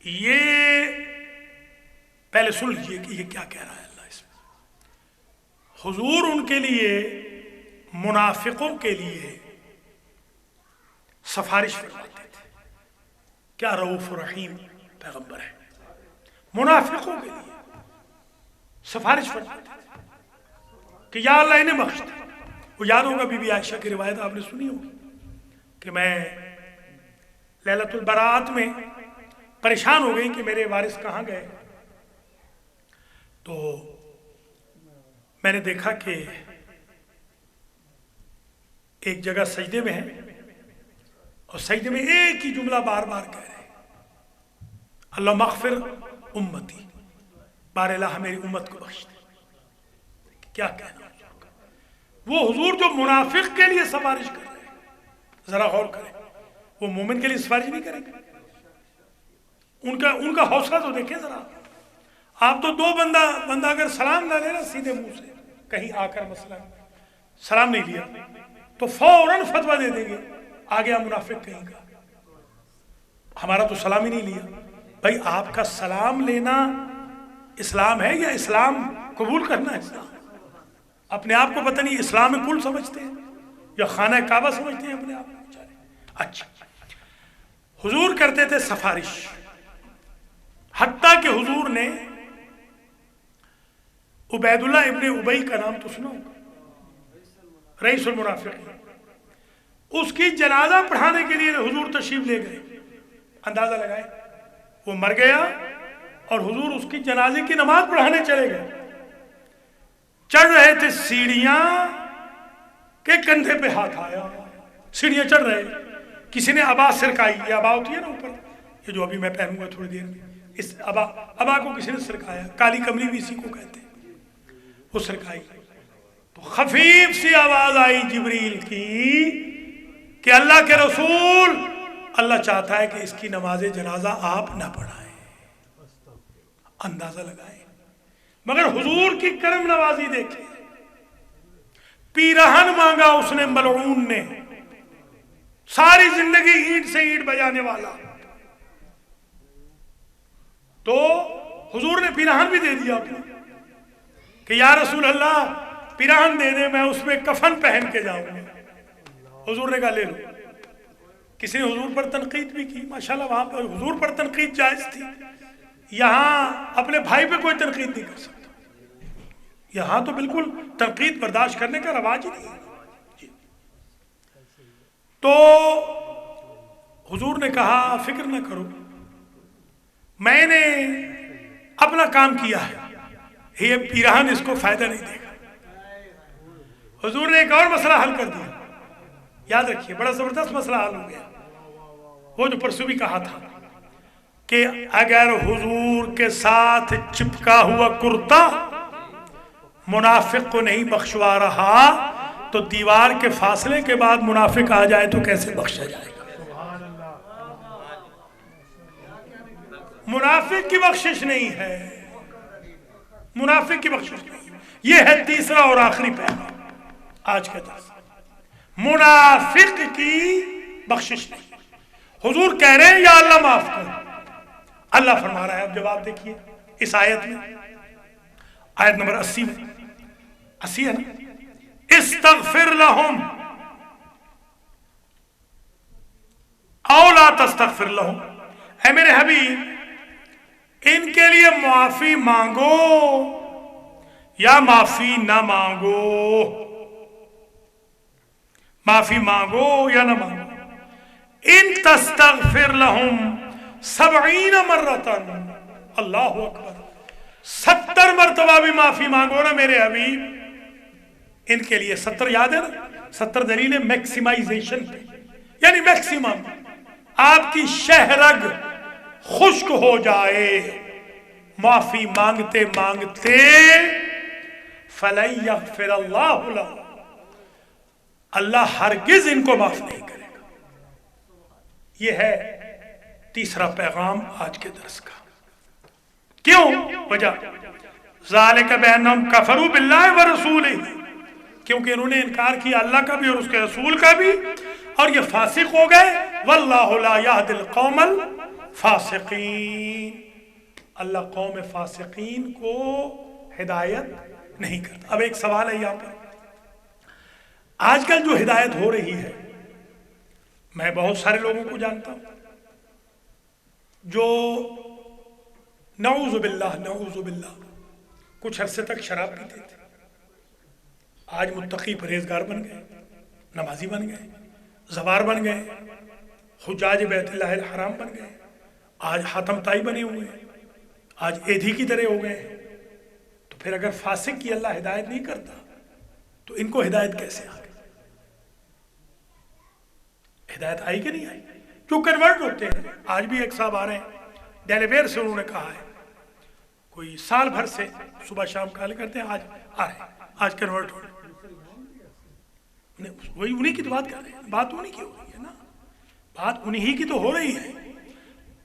یہ پہلے سن لیجئے کہ یہ کیا کہہ رہا ہے اللہ اس میں. حضور ان کے لیے، منافقوں کے لیے سفارش فرماتے تھے. کیا رؤوف رحیم پیغمبر ہے. منافقوں کے لیے سفارش فرماتے تھے کہ یا اللہ انہیں بخش دے. وہ یاد ہوگا بی بی عائشہ کی روایت آپ نے سنی ہوگی کہ میں لیلۃ البراءت میں پریشان ہو گئی کہ میرے وارث کہاں گئے. تو میں نے دیکھا کہ ایک جگہ سجدے میں ہے اور سجدے میں ایک ہی جملہ بار بار کہہ رہے ہیں، اللہ مغفر امتی، بار الہ میری امت کو بخش دے. کیا کہنا وہ حضور جو منافق کے لیے سفارش کر رہے ہیں، ذرا غور کریں. وہ مومن کے لیے سفارش نہیں کریں گے؟ ان کا حوصلہ تو دیکھیں ذرا. آپ تو دو بندہ اگر سلام نہ لے نا سیدھے منہ سے کہیں آ کر مثلا سلام نہیں لیا تو فوراً فتویٰ دے دیں گے آ گیا منافق کہیں کا، ہمارا تو سلام ہی نہیں لیا. بھائی آپ کا سلام لینا اسلام ہے یا اسلام قبول کرنا ہے اسلام؟ اپنے آپ کو پتہ نہیں اسلام میں کل سمجھتے ہیں یا خانہ کعبہ سمجھتے ہیں اپنے آپ کو بیچارے. اچھا، حضور کرتے تھے سفارش، حتیٰ کہ حضور نے عبید اللہ ابن ابی کا نام تو سنا ہوگا، رئیس المنافقین، اس کی جنازہ پڑھانے کے لیے حضور تشریف لے گئے. اندازہ لگائے وہ مر گیا اور حضور اس کی جنازے کی نماز پڑھانے چلے گئے. چڑھ رہے تھے سیڑھیاں کے کندھے پہ ہاتھ آیا، سیڑھیاں چڑھ رہے، کسی نے ابا سرکائی، یہ ابا ہوتی ہے نا اوپر، یہ جو ابھی میں پہنوں گا تھوڑی دیر میں، اس ابا کو کسی نے سرکایا، کالی کملی بھی اسی کو کہتے ہیں، وہ سرکائی تو خفیف سی آواز آئی جبریل کی کہ اللہ کے رسول، اللہ چاہتا ہے کہ اس کی نماز جنازہ آپ نہ پڑھائیں. اندازہ لگائیں. مگر حضور کی کرم نوازی دیکھیں، پیرہن مانگا اس نے ملعون نے، ساری زندگی اینٹ سے اینٹ بجانے والا، تو حضور نے پیرہن بھی دے دیا اپنا کہ یا رسول اللہ پیرہن دے دے، میں اس میں کفن پہن کے جاؤں گا. حضور نے کہا لے لو. کسی نے حضور پر تنقید بھی کی، ماشاءاللہ وہاں پر حضور پر تنقید جائز تھی، یہاں اپنے بھائی پہ کوئی تنقید نہیں کر سکتا. یہاں تو بالکل تنقید برداشت کرنے کا رواج ہی نہیں ہے. تو حضور نے کہا فکر نہ کرو، میں نے اپنا کام کیا ہے، یہ پیرہن اس کو فائدہ نہیں دے گا. حضور نے ایک اور مسئلہ حل کر دیا، یاد رکھیے بڑا زبردست مسئلہ حل ہو گیا. وہ جو پرسوں بھی کہا تھا کہ اگر حضور کے ساتھ چپکا ہوا کرتا منافق کو نہیں بخشوا رہا تو دیوار کے فاصلے کے بعد منافق آ جائے تو کیسے بخشا جائے گا؟ منافق کی بخشش نہیں ہے، منافق کی بخشش نہیں. یہ ہے تیسرا اور آخری پیغام آج کے درس، منافق کی بخشش نہیں. حضور کہہ رہے ہیں یا اللہ معاف کر، اللہ فرما رہا ہے. اب جواب دیکھیے اس آیت میں، آیت نمبر 80 میں، 80 ہے نا، استغفر لہم او لا تستغفر لہم، اے میرے حبیب ان کے لیے معافی مانگو یا معافی نہ مانگو، معافی مانگو یا نہ مانگو. ان تستغفر لہم 70 مرتن، اللہ اکبر، 70 مرتبہ بھی معافی مانگو نا میرے حبیب ان کے لیے. 70 یاد ہے نا، 70 دلیل ہے میکسیمائزیشن پہ، یعنی میکسیمم آپ کی شہرگ خشک ہو جائے معافی مانگتے مانگتے. فَلَن يَغْفِرَ اللَّهُ لَهُ، اللہ ہرگز ان کو معاف نہیں کرے گا. یہ ہے تیسرا پیغام آج کے درس کا. کیوں؟ وجہ ذَلِكَ بِأَنَّهُمْ كَفَرُوا بِاللَّهِ وَرَسُولِهِ، کیونکہ انہوں نے انکار کیا اللہ کا بھی اور اس کے رسول کا بھی، اور یہ فاسق ہو گئے. وَاللَّهُ لَا يَهْدِي الْقَوْمَ الْفَاسِقِينَ، اللہ قوم فاسقین کو ہدایت نہیں کرتا. اب ایک سوال ہے یہاں پر، آج کل جو ہدایت ہو رہی ہے، میں بہت سارے لوگوں کو جانتا ہوں جو نعوذ باللہ کچھ عرصے تک شراب پیتے تھے، آج متقی پرہیزگار بن گئے، نمازی بن گئے، زوار بن گئے، حجاج بیت اللہ الحرام بن گئے، آج حاتم تائی بنے ہوئے ہیں، آج ایدھی کی طرح ہو گئے ہیں. تو پھر اگر فاسق کی اللہ ہدایت نہیں کرتا تو ان کو ہدایت کیسے آ گئی؟ ہدایت آئی کہ نہیں آئی؟ جو کنورٹ ہوتے ہیں، آج بھی ایک صاحب آ رہے ہیں ڈیلیویر سے، انہوں نے کہا ہے کوئی سال بھر سے صبح شام کال کرتے ہیں، آج آ رہے ہیں، آج کنورٹ ہو رہے ہیں. وہی انہی کی تو بات کر رہے ہیں، بات انہی کی ہو رہی ہے نا. بات انہی کی تو ہو رہی ہے.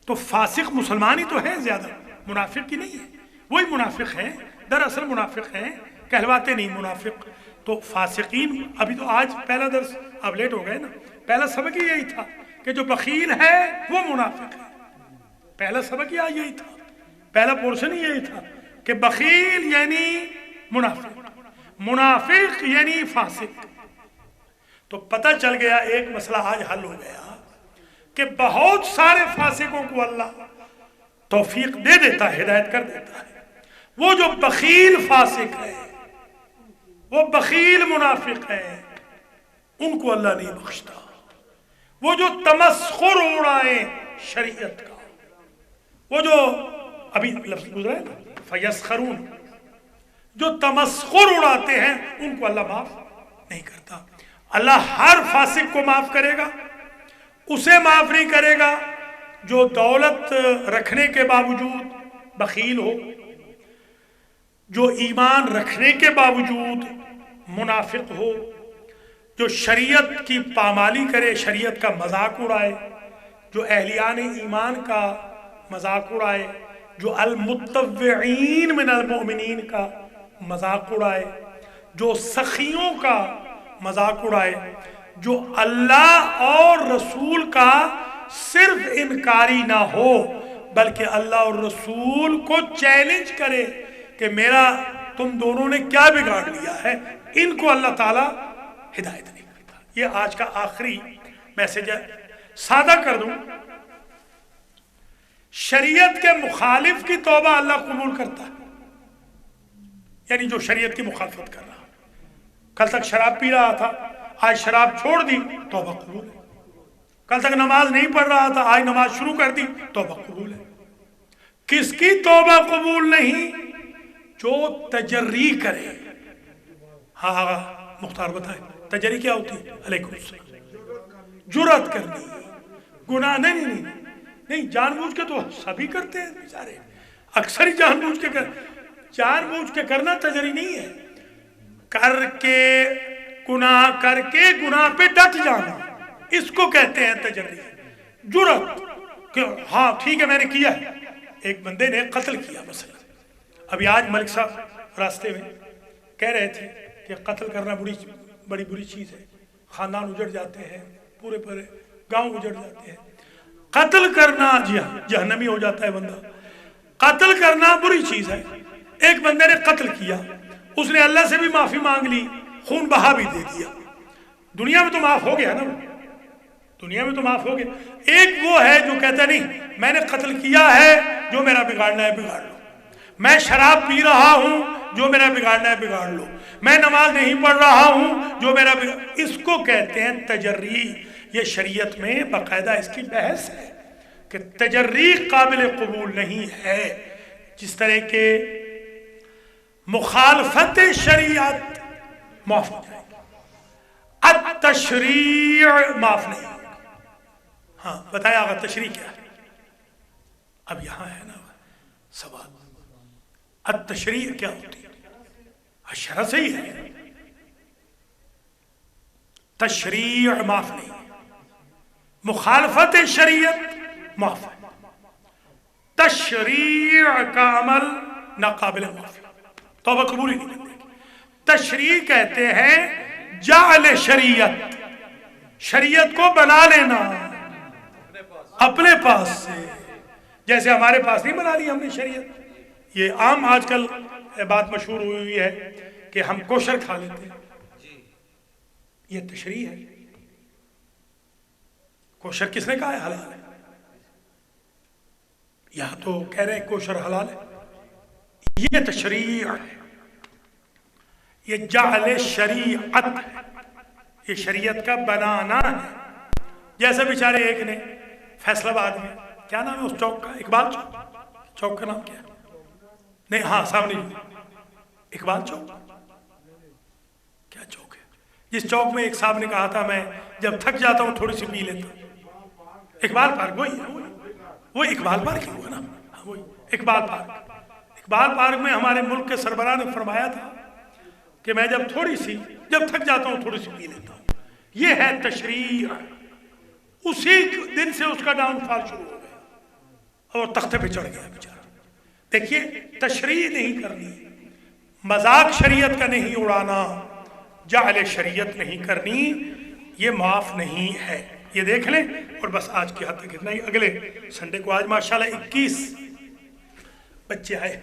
تو فاسق مسلمان ہی تو ہے زیادہ، منافق کی نہیں ہے. وہی منافق ہیں، دراصل منافق ہیں، کہلواتے نہیں منافق. تو فاسقین، ابھی تو آج پہلا درس، اب لیٹ ہو گئے نا، پہلا سبق ہی یہی تھا کہ جو بخیل ہے وہ منافق ہے. پہلا سبق ہی آج یہی تھا، پہلا پورشن ہی یہی تھا کہ بخیل یعنی منافق، منافق یعنی فاسق. تو پتہ چل گیا ایک مسئلہ آج حل ہو گیا کہ بہت سارے فاسقوں کو اللہ توفیق دے دیتا ہے، ہدایت کر دیتا ہے. وہ جو بخیل فاسق ہے، وہ بخیل منافق ہے، ان کو اللہ نہیں بخشتا. وہ جو تمسخر اڑائے شریعت کا، وہ جو ابھی لفظ گزرا ہے نا فیسخرون، جو تمسخر اڑاتے ہیں ان کو اللہ معاف نہیں کرتا. اللہ ہر فاسق کو معاف کرے گا، اسے معاف نہیں کرے گا جو دولت رکھنے کے باوجود بخیل ہو، جو ایمان رکھنے کے باوجود منافق ہو، جو شریعت کی پامالی کرے، شریعت کا مذاق اڑائے، جو اہلیان ایمان کا مذاق اڑائے، جو المتطوعین من المؤمنین کا مذاق اڑائے، جو سخیوں کا مذاق اڑائے، جو اللہ اور رسول کا صرف انکاری نہ ہو بلکہ اللہ اور رسول کو چیلنج کرے کہ میرا تم دونوں نے کیا بگاڑ لیا ہے، ان کو اللہ تعالیٰ ہدایت نہیں کرتا. یہ آج کا آخری میسج ہے. سادہ کر دوں، شریعت کے مخالف کی توبہ اللہ قبول کرتا ہے. یعنی جو شریعت کی مخالفت کر رہا، کل تک شراب پی رہا تھا، آج شراب چھوڑ دی، توبہ قبول ہے. کل تک نماز نہیں پڑھ رہا تھا، آج نماز شروع کر دی، توبہ قبول ہے. کس کی توبہ قبول نہیں؟ جو تجری کرے. ہاں مختار بتائیں تجری کیا ہوتی ہے؟ علیکم السلام. جرأت کرنی، گناہ نہیں جان بوجھ کے تو سبھی کرتے ہیں بیچارے، اکثر ہی جان بوجھ کے کرنا تجری نہیں ہے. کر کے گناہ پہ ڈٹ جانا، اس کو کہتے ہیں تجری. جرأت کہ ہاں ٹھیک ہے میں نے کیا ہے. ایک بندے نے قتل کیا مثلا، ابھی آج ملک صاحب راستے میں کہہ رہے تھے کہ قتل کرنا بڑی بری چیز ہے، خاندان اجڑ جاتے ہیں، پورے گاؤں اجڑ جاتے ہیں. قتل کرنا جی ہاں جہنمی ہو جاتا ہے بندہ. قتل کرنا بری چیز ہے. ایک بندے نے قتل کیا، اس نے اللہ سے بھی معافی مانگ لی، خون بہا بھی دے دیا. دنیا میں تو معاف ہو گیا نا، دنیا میں تو معاف ہو گیا. ایک وہ ہے جو کہتا نہیں میں نے قتل کیا ہے، جو میرا بگاڑنا ہے بگاڑ لو. میں شراب پی رہا ہوں، جو میرا بگاڑنا ہے بگاڑ لو. میں نماز نہیں پڑھ رہا ہوں، جو میرا اس کو کہتے ہیں تجری. یہ شریعت میں باقاعدہ اس کی بحث ہے کہ تجری قابل قبول نہیں ہے. جس طرح کے مخالفت شریعت معاف ہو جائے گی، التشریع معاف نہیں. ہاں بتایا آگا تشریع کیا ہے؟ اب یہاں ہے نا سوال، التشریع کیا ہوتی ہے؟ شرع سے ہی ہے. تشریع معاف نہیں، مخالفت شریعت معاف ہے. تشریع کا عمل ناقابل معافی، توبہ قبول ہی نہیں کرتے. تشریع کہتے ہیں جعل شریعت، شریعت کو بنا لینا اپنے پاس سے، جیسے ہمارے پاس نہیں بنا لی ہم نے شریعت. یہ عام آج کل بات مشہور ہوئی ہے کہ ہم کوشر کھا لیتے ہیں، یہ تشریع ہے. کوشر کس نے کہا ہے حلال ہے؟ یہاں تو کہہ رہے ہیں کوشر حلال ہے. یہ تشریع ہے، یہ جعل شریعت ہے، یہ شریعت کا بنانا ہے. جیسے بیچارے ایک نے فیصل آباد میں، کیا نام ہے اس چوک کا؟ اقبال چوک کا نام کیا ہے؟ نہیں ہاں سامنے اقبال چوک، کیا چوک ہے جس چوک میں ایک صاحب نے کہا تھا میں جب تھک جاتا ہوں تھوڑی سی پی لیتا ہوں. اقبال پارک وہی ہے، وہ اقبال پارک ہی ہوا نا، وہی اقبال پارک. اقبال پارک میں ہمارے ملک کے سربراہ نے فرمایا تھا کہ میں جب تھک جاتا ہوں تھوڑی سی پی لیتا ہوں. یہ ہے تشریع. اسی دن سے اس کا ڈاؤن فال شروع ہو گیا اور تختے پہ چڑھ گیا بیچارہ۔ دیکھیے تشریح نہیں کرنی، مذاق شریعت کا نہیں اڑانا، جعل شریعت نہیں کرنی، یہ معاف نہیں ہے۔ یہ دیکھ لیں اور بس آج کی حد تک اتنا ہی۔ اگلے سنڈے کو آج ماشاءاللہ 21 بچے آئے،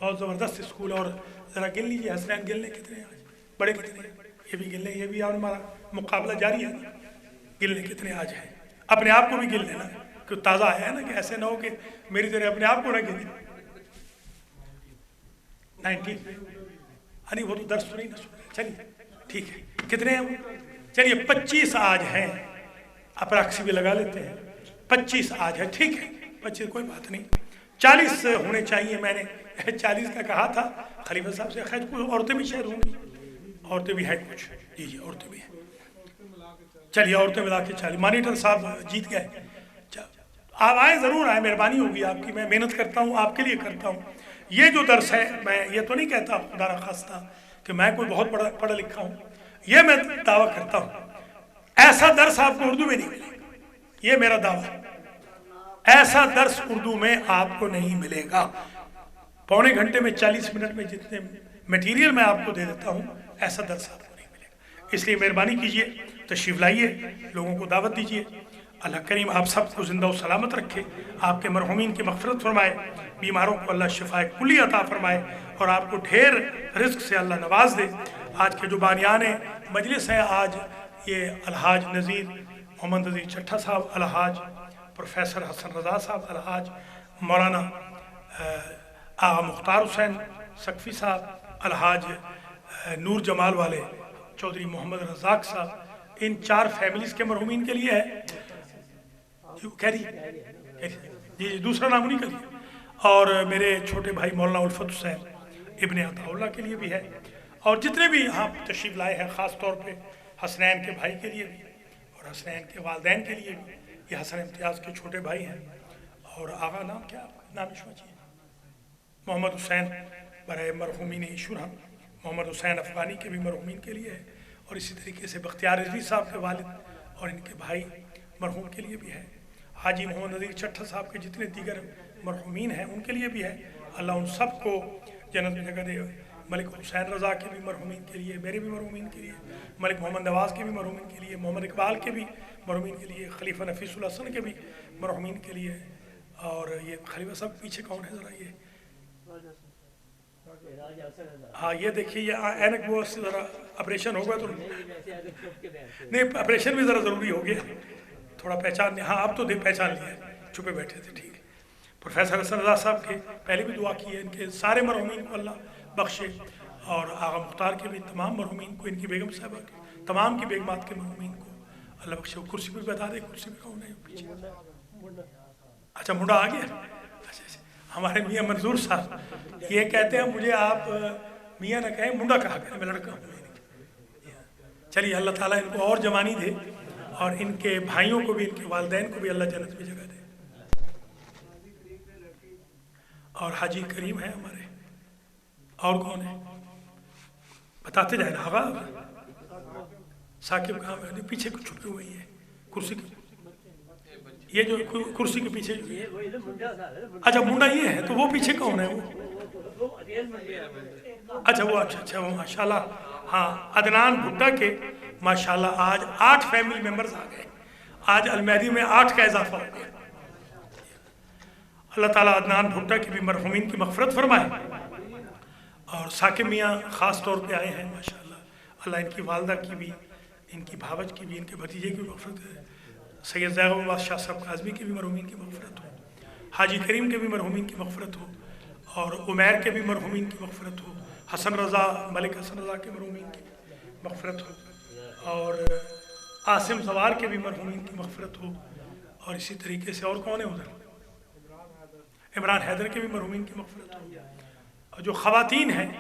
بہت زبردست اسکول۔ اور ذرا گن لیجیے حسنین، گن لیں کتنے ہیں آج، بڑے کتنے ہیں، یہ بھی گن لیں، یہ بھی ہمارا مقابلہ جاری ہے، گن لیں کتنے آج ہیں۔ اپنے آپ کو بھی گن لینا کہ تازہ ہے نا، کہ ایسے نہ ہو کہ میری طرح اپنے آپ کو نہ گن۔ 19 نہیں، وہ تو درس سنیں نہ سنیں، چلیے ٹھیک ہے، کتنے ہیں وہ؟ چلیے 25 آج ہیں، اپراکسی بھی لگا لیتے ہیں، 25 آج ہے، ٹھیک ہے 25 کوئی بات نہیں، 40 ہونے چاہیے۔ میں نے 40 کا کہا تھا خلیفہ صاحب سے، خیر کچھ عورتیں بھی شاید ہوں گی، عورتیں بھی ہیں کچھ، جی جی عورتیں بھی ہیں، چلیے عورتیں ملا کے 40۔ مانیٹر صاحب جیت گئے، آپ آئیں، ضرور آئیں، مہربانی ہوگی آپ کی، میں محنت کرتا ہوں آپ کے لیے کرتا ہوں۔ یہ جو درس ہے، میں یہ تو نہیں کہتا خدا نخواستہ کہ میں کوئی بہت بڑا پڑھا لکھا ہوں، یہ میں دعویٰ کرتا ہوں ایسا درس آپ کو اردو میں نہیں ملے گا، یہ میرا دعویٰ ہے، ایسا درس اردو میں آپ کو نہیں ملے گا۔ پونے گھنٹے میں 40 منٹ میں جتنے میٹیریل میں آپ کو دے دیتا ہوں، ایسا درس آپ کو نہیں ملے گا۔ اس لیے مہربانی کیجئے، تشریف لائیے، لوگوں کو دعوت دیجئے۔ اللہ کریم آپ سب کو زندہ و سلامت رکھے، آپ کے مرحومین کی مغفرت فرمائے، بیماروں کو اللہ شفائے کلی عطا فرمائے، اور آپ کو ڈھیر رزق سے اللہ نواز دے۔ آج کے جو بانیان مجلس ہیں، آج یہ الحاج نذیر محمد نذیر چٹھا صاحب، الحاج پروفیسر حسن رضا صاحب، الحاج مولانا آغا مختار حسین سقفی صاحب، الحاج نور جمال والے چودھری محمد رزاق صاحب، ان 4 فیملیز کے مرحومین کے لیے ہے۔ جی دوسرا نام نہیں کریے۔ اور میرے چھوٹے بھائی مولانا الفت حسین ابن عطا اللہ کے لیے بھی ہے، اور جتنے بھی یہاں تشریف لائے ہیں، خاص طور پہ حسنین کے بھائی کے لیے بھی، اور حسنین کے والدین کے لیے بھی، یہ حسن امتیاز کے چھوٹے بھائی ہیں۔ اور آغا نام کیا آپ کا؟ نام اشوا محمد حسین برائے مرحومین ایشور، ہم محمد حسین افغانی کے بھی مرحومین کے لیے ہے، اور اسی طریقے سے بختیار رضوی صاحب کے والد اور ان کے بھائی مرحوم کے لیے بھی ہے۔ حاجی محمد نذیر چٹھا صاحب کے جتنے دیگر مرحومین ہیں ان کے لیے بھی ہے، اللہ ان سب کو جنت میں جگہ دے۔ ملک حسین رضا کے بھی مرحومین کے لیے، میرے بھی مرحومین کے لیے، ملک محمد نواز کے بھی مرحومین کے لیے، محمد اقبال کے بھی مرحومین کے لیے، خلیفہ نفیس الحسن کے بھی مرحومین کے لیے۔ اور یہ خلیفہ صاحب پیچھے کون ہے ذرا؟ یہ ہاں یہ دیکھیے، یہ اینک وہ ذرا آپریشن ہوگا تو نہیں، آپریشن بھی ذرا ضروری ہو گیا تھوڑا پہچان، ہاں اب تو پہچان لیا ہے، چھپے بیٹھے تھے، ٹھیک ہے۔ پروفیسر حسن رضا صاحب کے پہلے بھی دعا کی ہے، ان کے سارے مرحومین کو اللہ بخشے، اور آغا مختار کے بھی تمام مرحومین کو، ان کی بیگم صاحبہ کے تمام کی بیگمات کے مرحومین کو اللہ بخشے۔ کرسی پہ بتا دے، کرسی پہ کون ہے پیچھے؟ اچھا منڈا آ گیا، اچھا ہمارے میاں منظور صاحب یہ کہتے ہیں مجھے آپ میاں نہ کہیں، منڈا کہا کریں، میں لڑکا ہوں۔ چلیے اللہ تعالیٰ ان کو اور جوانی دے، اور ان کے بھائیوں کو بھی، ان کے والدین کو بھی اللہ جنت میں جگہ دے۔ اور حاجی کریم ہے ہمارے، اور کون ہے بتاتے جائیں نا؟ آغا ثاقب کہاں پیچھے کچھ چھپے ہوئی ہے کرسی کے، یہ جو کرسی کے پیچھے، اچھا منڈا یہ ہے، تو وہ پیچھے کون ہے وہ؟ اچھا وہ، اچھا وہ ماشاءاللہ، ہاں عدنان بھٹا کے ماشاءاللہ آج 8 فیملی ممبرز آ گئے، آج المہدی میں 8 کا اضافہ ہو گیا۔ اللہ تعالیٰ عدنان بھٹا کی بھی مرحومین کی مغفرت فرمائے، اور ثاقب میاں خاص طور پہ آئے ہیں ماشاءاللہ، اللہ ان کی والدہ کی بھی، ان کی بھاوج کی بھی، ان کے بھتیجے کی بھی مغفرت ہے۔ سید زیغ عباس شاہ صاحب کاظمی کی بھی مرحومین کی مغفرت ہو، حاجی کریم کے بھی مرحومین کی مغفرت ہو، اور عمیر کے بھی مرحومین کی مغفرت ہو، حسن رضا، ملک حسن رضا کے مرحومین کی مغفرت ہو، اور عاصم زوار کے بھی مرحومین کی مغفرت ہو، اور اسی طریقے سے اور کون ہے ادھر؟ عمران حیدر کے بھی مرحومین کی مغفرت ہو، اور جو خواتین ہیں